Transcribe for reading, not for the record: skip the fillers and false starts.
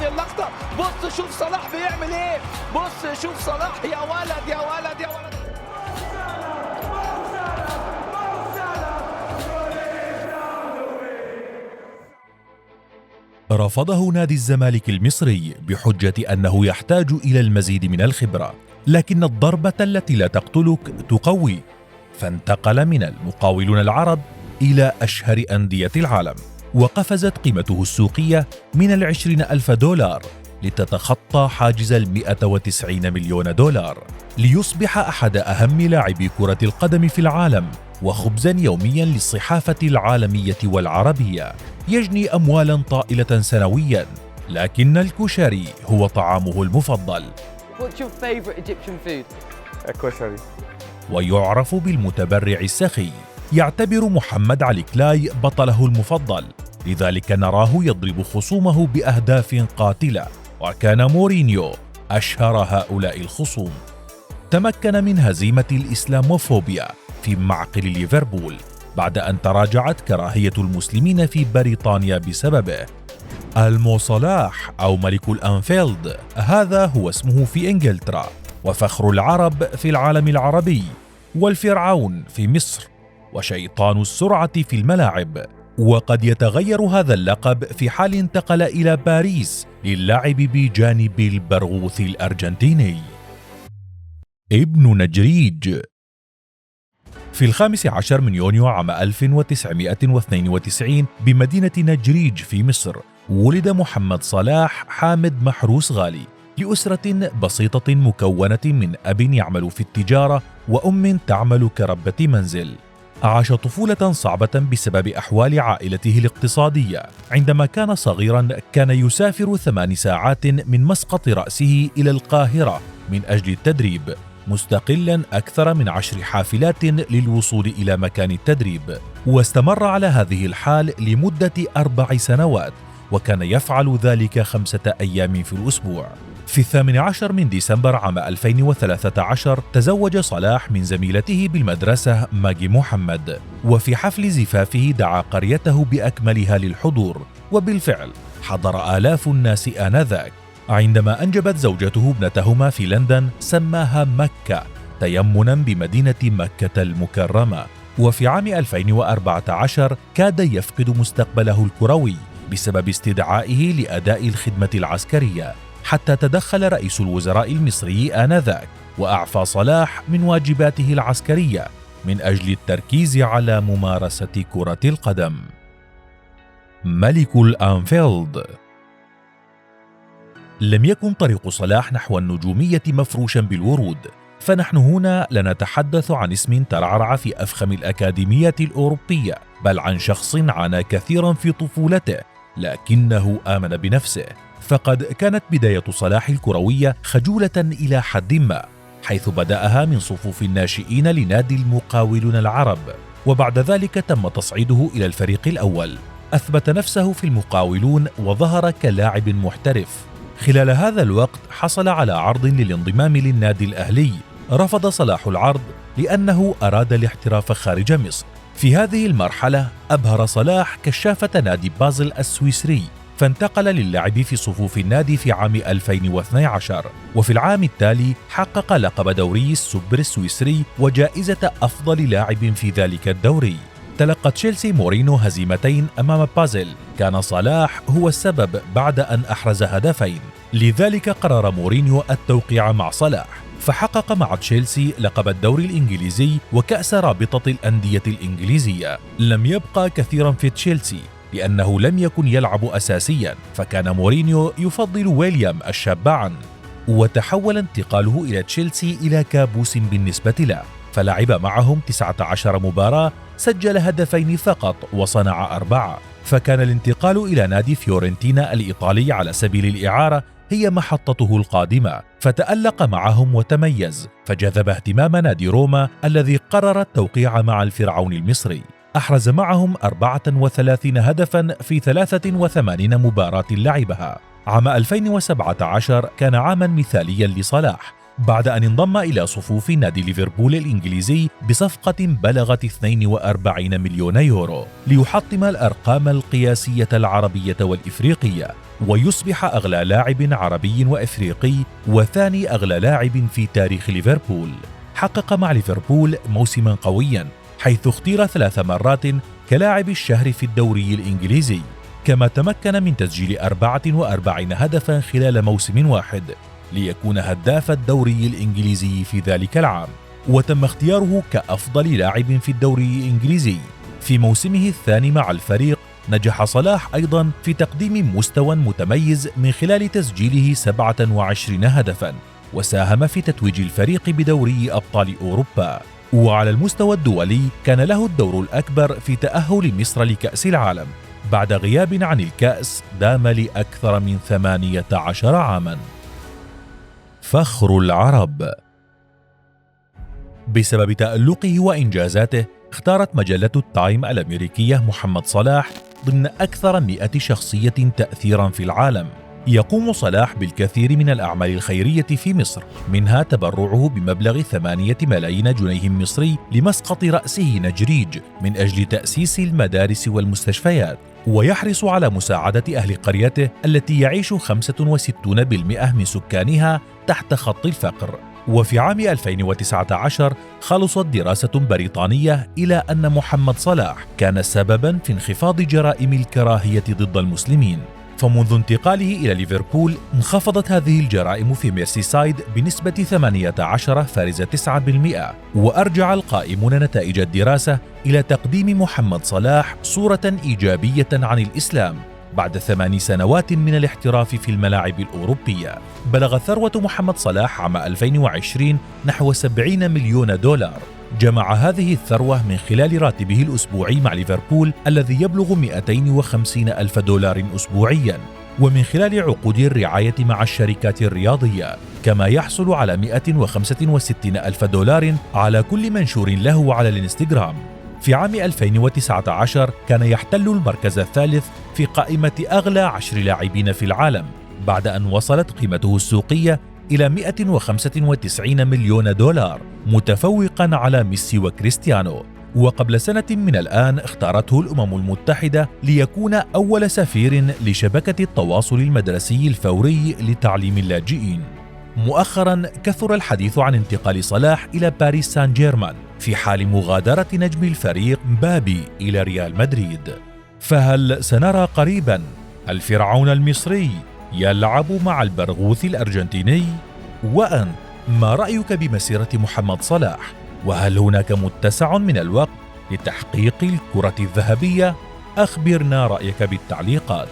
هذه اللقطة. بص شوف صلاح بيعمل ايه، بص شوف صلاح، يا ولد يا ولد يا ولد. رفضه نادي الزمالك المصري بحجة أنه يحتاج إلى المزيد من الخبرة، لكن الضربة التي لا تقتلك تقوي، فانتقل من المقاولون العرب إلى أشهر أندية العالم، وقفزت قيمته السوقية من 20,000 دولار لتتخطى حاجز 190 مليون دولار، ليصبح أحد أهم لاعبي كرة القدم في العالم وخبزا يوميا للصحافة العالمية والعربية. يجني أموالا طائلة سنويا، لكن الكشري هو طعامه المفضل. What's your favorite Egyptian food? كشري. ويعرف بالمتبرع السخي. يعتبر محمد علي كلاي بطله المفضل، لذلك نراه يضرب خصومه بأهداف قاتلة، وكان مورينيو أشهر هؤلاء الخصوم. تمكن من هزيمة الإسلاموفوبيا في معقل ليفربول بعد أن تراجعت كراهية المسلمين في بريطانيا بسببه. المو صلاح أو ملك الأنفيلد، هذا هو اسمه في إنجلترا، وفخر العرب في العالم العربي، والفرعون في مصر، وشيطان السرعة في الملاعب. وقد يتغير هذا اللقب في حال انتقل إلى باريس للعب بجانب البرغوث الأرجنتيني. ابن نجريج. في 15 من يونيو عام 1992 بمدينة نجريج في مصر ولد محمد صلاح حامد محروس غالي لأسرة بسيطة مكونة من أب يعمل في التجارة وأم تعمل كربة منزل. عاش طفولة صعبة بسبب أحوال عائلته الاقتصادية. عندما كان صغيرا كان يسافر 8 ساعات من مسقط رأسه إلى القاهرة من أجل التدريب، مستقلا أكثر من 10 حافلات للوصول إلى مكان التدريب، واستمر على هذه الحال لمدة 4 سنوات، وكان يفعل ذلك 5 أيام في الأسبوع. في 18 من ديسمبر عام 2013 تزوج صلاح من زميلته بالمدرسة ماجي محمد، وفي حفل زفافه دعا قريته بأكملها للحضور، وبالفعل حضر آلاف الناس آنذاك. عندما أنجبت زوجته ابنتهما في لندن سماها مكة تيمنا بمدينة مكة المكرمة. وفي عام 2014 كاد يفقد مستقبله الكروي بسبب استدعائه لأداء الخدمة العسكرية، حتى تدخل رئيس الوزراء المصري آنذاك وأعفى صلاح من واجباته العسكرية من أجل التركيز على ممارسة كرة القدم. ملك الأنفيلد. لم يكن طريق صلاح نحو النجومية مفروشا بالورود، فنحن هنا لا نتحدث عن اسم ترعرع في أفخم الأكاديميات الأوروبية، بل عن شخص عانى كثيرا في طفولته لكنه آمن بنفسه. فقد كانت بداية صلاح الكروية خجولة إلى حد ما، حيث بدأها من صفوف الناشئين لنادي المقاولون العرب، وبعد ذلك تم تصعيده إلى الفريق الأول. أثبت نفسه في المقاولون وظهر كلاعب محترف. خلال هذا الوقت حصل على عرض للانضمام للنادي الأهلي. رفض صلاح العرض لأنه أراد الاحتراف خارج مصر. في هذه المرحلة أبهر صلاح كشافة نادي بازل السويسري، فانتقل للعب في صفوف النادي في عام 2012، وفي العام التالي حقق لقب دوري السوبر السويسري وجائزة أفضل لاعب في ذلك الدوري. تلقى تشيلسي مورينو هزيمتين أمام بازل، كان صلاح هو السبب بعد أن أحرز هدفين، لذلك قرر مورينيو التوقيع مع صلاح، فحقق مع تشيلسي لقب الدوري الإنجليزي وكأس رابطة الأندية الإنجليزية. لم يبقى كثيرا في تشيلسي لأنه لم يكن يلعب أساسيا، فكان مورينيو يفضل ويليام الشاب عنه، وتحول انتقاله إلى تشيلسي إلى كابوس بالنسبة له، فلعب معهم 19 مباراة، سجل هدفين فقط وصنع 4. فكان الانتقال إلى نادي فيورنتينا الإيطالي على سبيل الإعارة هي محطته القادمة، فتألق معهم وتميز، فجذب اهتمام نادي روما الذي قرر التوقيع مع الفرعون المصري. أحرز معهم 34 هدفا في 83 مباراة لعبها. عام 2017 كان عاما مثاليا لصلاح، بعد أن انضم إلى صفوف نادي ليفربول الإنجليزي بصفقة بلغت 42 مليون يورو ليحطم الأرقام القياسية العربية والإفريقية ويصبح أغلى لاعب عربي وإفريقي وثاني أغلى لاعب في تاريخ ليفربول. حقق مع ليفربول موسما قويا حيث اختير 3 مرات كلاعب الشهر في الدوري الإنجليزي، كما تمكن من تسجيل 44 هدفا خلال موسم واحد ليكون هداف الدوري الإنجليزي في ذلك العام، وتم اختياره كأفضل لاعب في الدوري الإنجليزي. في موسمه الثاني مع الفريق نجح صلاح أيضا في تقديم مستوى متميز من خلال تسجيله 27 هدفا، وساهم في تتويج الفريق بدوري أبطال أوروبا. وعلى المستوى الدولي كان له الدور الأكبر في تأهل مصر لكأس العالم بعد غياب عن الكأس دام لأكثر من 18 عاما. فخر العرب. بسبب تألقه وإنجازاته اختارت مجلة التايم الأمريكية محمد صلاح ضمن أكثر 100 شخصية تأثيرا في العالم. يقوم صلاح بالكثير من الأعمال الخيرية في مصر، منها تبرعه بمبلغ 8 ملايين جنيه مصري لمسقط رأسه نجريج من أجل تأسيس المدارس والمستشفيات، ويحرص على مساعدة أهل قريته التي يعيش 65% من سكانها تحت خط الفقر. وفي عام 2019 خلصت دراسة بريطانية إلى أن محمد صلاح كان سبباً في انخفاض جرائم الكراهية ضد المسلمين، فمنذ انتقاله إلى ليفربول انخفضت هذه الجرائم في ميرسيسايد بنسبة 18.9%. وأرجع القائمون نتائج الدراسة إلى تقديم محمد صلاح صورة إيجابية عن الإسلام بعد 8 سنوات من الاحتراف في الملاعب الأوروبية. بلغت ثروة محمد صلاح عام 2020 نحو 70 مليون دولار. جمع هذه الثروة من خلال راتبه الأسبوعي مع ليفربول الذي يبلغ 250 ألف دولار أسبوعياً، ومن خلال عقود الرعاية مع الشركات الرياضية، كما يحصل على 165 ألف دولار على كل منشور له على الانستغرام. في عام 2019 كان يحتل المركز الثالث في قائمة أغلى 10 لاعبين في العالم بعد أن وصلت قيمته السوقية إلى 195 مليون دولار، متفوقاً على ميسي وكريستيانو. وقبل سنة من الآن اختارته الأمم المتحدة ليكون أول سفير لشبكة التواصل المدرسي الفوري لتعليم اللاجئين. مؤخراً كثر الحديث عن انتقال صلاح إلى باريس سان جيرمان في حال مغادرة نجم الفريق مبابي إلى ريال مدريد. فهل سنرى قريباً الفرعون المصري يلعب مع البرغوث الأرجنتيني؟ وأنت ما رأيك بمسيرة محمد صلاح؟ وهل هناك متسع من الوقت لتحقيق الكرة الذهبية؟ أخبرنا رأيك بالتعليقات.